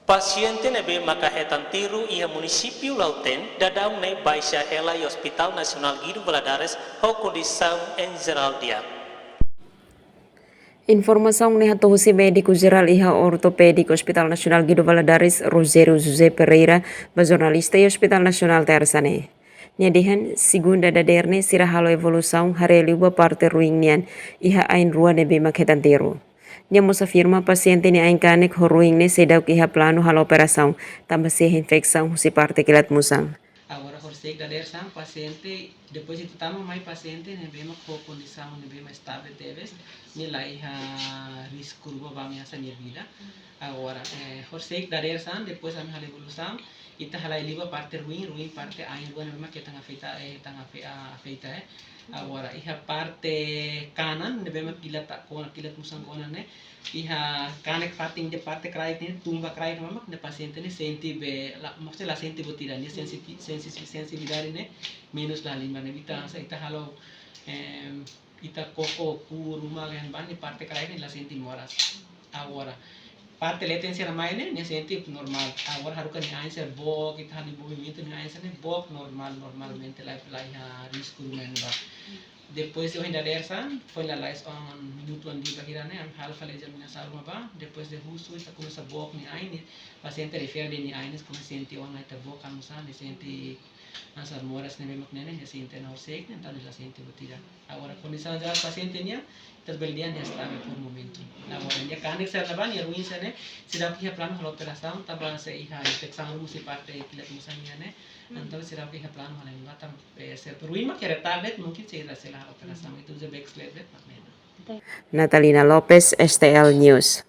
Pasyente nebe makahetan tiru iha munisipio Lauten dadau ne Baixa Ela e Hospital Nacional Guido Valadares ho condição em geral dia. Informação ne hatohusi médico geral iha ortopédico Hospital Nacional Guido Valadares Rogério José Pereira ba jornalista e Hospital Nacional Tersane. Nyadihan segunda daderne sira halo evolução hareli ba parte ruingnian iha ain rua nebe makhetan tiru. Nyamos afirma paciente ni ain kanek horuing ne sedau iha plano halo operação tambah se infecção husi parte kilat musang. Agora, por ser da sang paciente, depois de tamo mais paciente, né, bem com condição, né, bem mais estável, deves, né, lá risco curva vai me essa vida. Agora, por ser da sang, depois a minha evolução, e tá lá ele vai parte ruim parte ainda boa, né, que tanga afeita, Agora, a parte kanan, né, bem kilat musang konan, né, kanek fating de parte krai ne tumba krai mamak ne paciente ne senti be la mostly la senti botira ne sensibilidade ne minus la limba ne vita sa ita halo ita koko kuruma gan ban ne parte krai ne la senti moras agora parte latencia na mai ne senti normal agora harukan ne ainsa bok ita hali movimento ne ainsa ne bok normalmente la risco men ba depois eu ainda dessa foi lá minuto andi bahira né am hal fale jam na saruma ba depois de husu ita começa bok ni aine paciente refere ni aine como sente ona ita bok amusa ne sente asar moras ne bemak ne ne sente na orsek ne tan la sente botira agora condição já paciente nia tas beldian ya está por momento agora dia kanek ser laban ya ruin ne sida ki plan halo operação taba se iha infecção musi parte kilat musanya ne então será que é plano olha não tá ser ruim que era tablet mungkin será a operação itu the backslide Natalina Lopez, STL News.